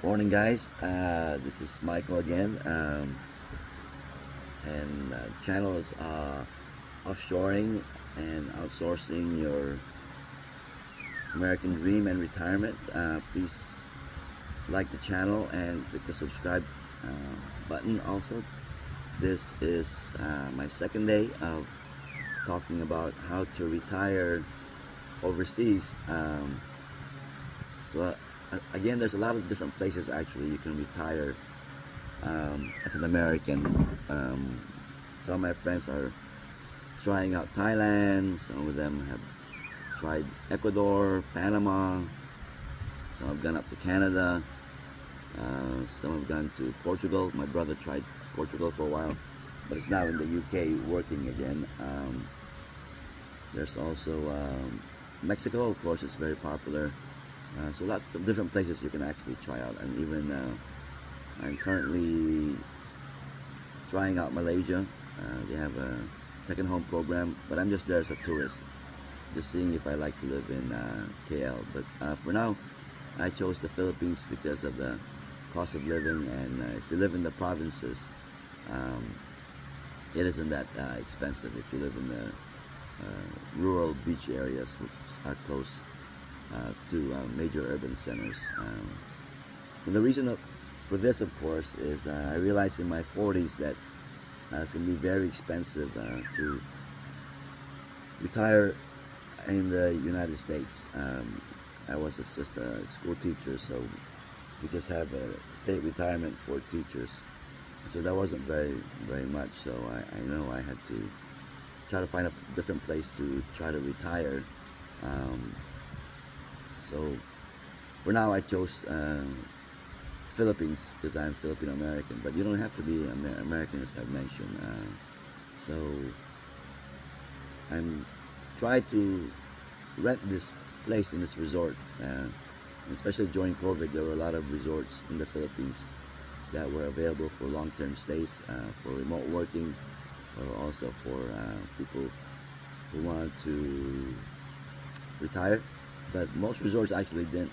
Morning, guys. This is Michael again, and the channel is offshoring and outsourcing your American dream and retirement. Please like the channel and click the subscribe button. Also, this is my second day of talking about how to retire overseas. Again, there's a lot of different places actually you can retire as an American. Some of my friends are trying out Thailand. Some of them have tried Ecuador, Panama. Some have gone up to Canada. Some have gone to Portugal. My brother tried Portugal for a while, but it's now in the UK working again. There's also Mexico, of course, is very popular. So lots of different places you can actually try out, and even I'm currently trying out Malaysia. They have a second home program, but I'm just there as a tourist, just seeing if I like to live in KL. But for now, I chose the Philippines because of the cost of living, and if you live in the provinces, it isn't that expensive if you live in the rural beach areas, which are close to major urban centers. And the reason for this, of course, is I realized in my 40s that it's going to be very expensive to retire in the United States. I was just a school teacher, so we just have a state retirement for teachers. So that wasn't very much. So I know I had to try to find a different place to try to retire. So for now, I chose Philippines because I'm Filipino American. But you don't have to be American, as I've mentioned. So I'm trying to rent this place in this resort. Especially during COVID, there were a lot of resorts in the Philippines that were available for long-term stays, for remote working, or also for people who wanted to retire. But most resorts actually didn't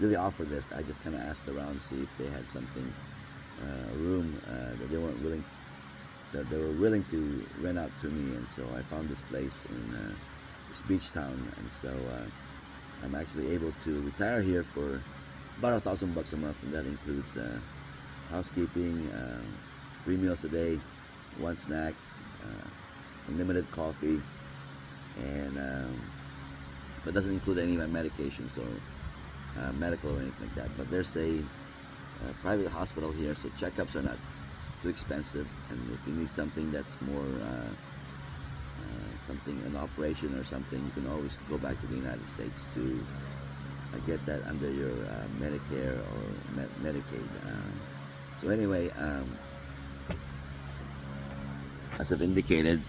really offer this. I just kind of asked around to see if they had something, a room that they were willing to rent out to me. And so I found this place in this beach town, and so I'm actually able to retire here for about $1,000 a month, and that includes housekeeping, 3 meals a day, one snack, unlimited coffee, and but doesn't include any of my medications or medical or anything like that. But there's a private hospital here, so checkups are not too expensive. And if you need something that's more an operation or something, you can always go back to the United States to get that under your Medicare or Medicaid. So anyway, as I've indicated,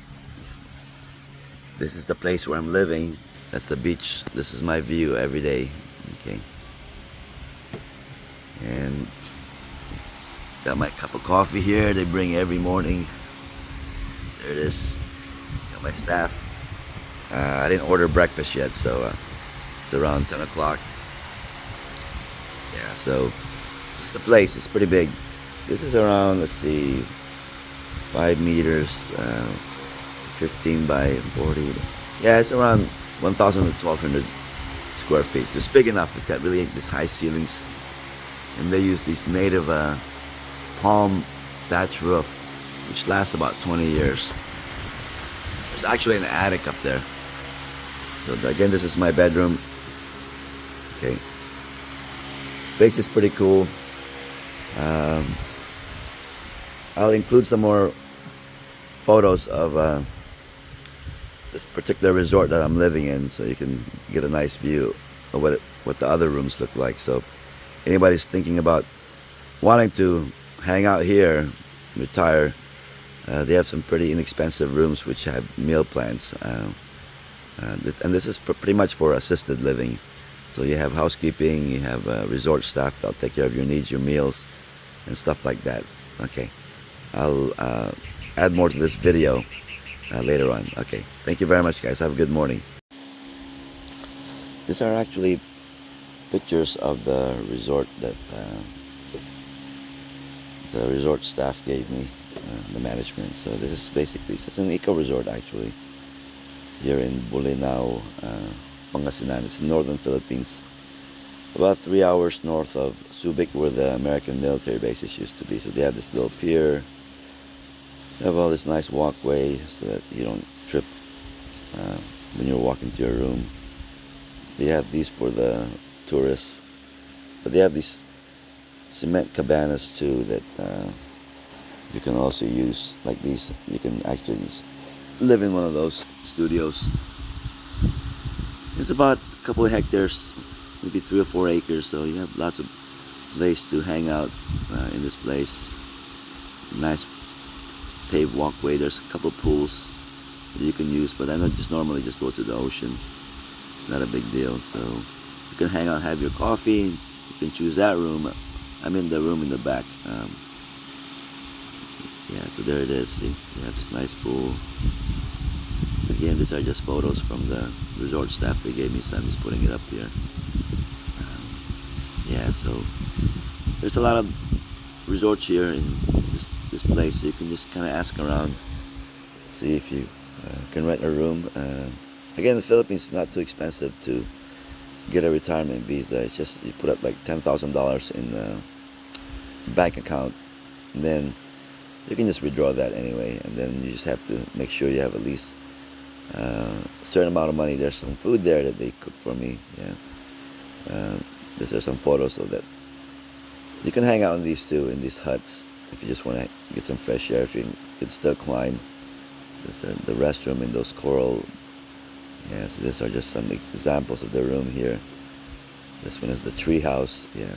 this is the place where I'm living. That's the beach. This is my view every day. Okay. And got my cup of coffee here. They bring every morning. There it is. Got my staff. I didn't order breakfast yet, so it's around 10 o'clock. Yeah, so this is the place. It's pretty big. This is around, let's see, 5 meters, 15 by 40. Yeah, it's around 1,000 to 1,200 square feet. So it's big enough. It's got really these high ceilings, and they use these native palm thatch roof, which lasts about 20 years. There's actually an attic up there. So again, this is my bedroom. Okay, place is pretty cool. I'll include some more photos of this particular resort that I'm living in, so you can get a nice view of what the other rooms look like. So if anybody's thinking about wanting to hang out here, retire, they have some pretty inexpensive rooms which have meal plans, and this is pretty much for assisted living. So you have housekeeping, you have resort staff that'll take care of your needs, your meals, and stuff like that. Okay, I'll add more to this video later on. Okay, thank you very much, guys. Have a good morning. These are actually pictures of the resort that the resort staff gave me, the management. So this is basically, it's an eco resort actually, here in Bolinao, Pangasinan. It's in northern Philippines, about 3 hours north of Subic, where the American military bases used to be. So they have this little pier. They have all this nice walkway so that you don't trip when you're walking to your room. They have these for the tourists, but they have these cement cabanas too that you can also use. Like these, you can actually live in one of those studios. It's about a couple of hectares, maybe 3 or 4 acres, so you have lots of place to hang out in this place. Nice paved walkway. There's a couple pools that you can use, but I don't just normally just go to the ocean. It's not a big deal. So you can hang out, have your coffee. You can choose that room. I'm in the room in the back. Yeah, so there it is. See, you have this nice pool. Again, these are just photos from the resort staff they gave me, so I'm just putting it up here. Yeah, so there's a lot of resorts here in this place, so you can just kind of ask around, see if you can rent a room. Again, the Philippines is not too expensive to get a retirement visa. It's just you put up like $10,000 in a bank account, and then you can just withdraw that anyway. And then you just have to make sure you have at least a certain amount of money. There's some food there that they cook for me. Yeah, these are some photos of that. You can hang out in these too, in these huts, if you just want to get some fresh air. If you can still climb. This are the restroom in those coral. Yeah, so these are just some examples of the room here. This one is the tree house. Yeah.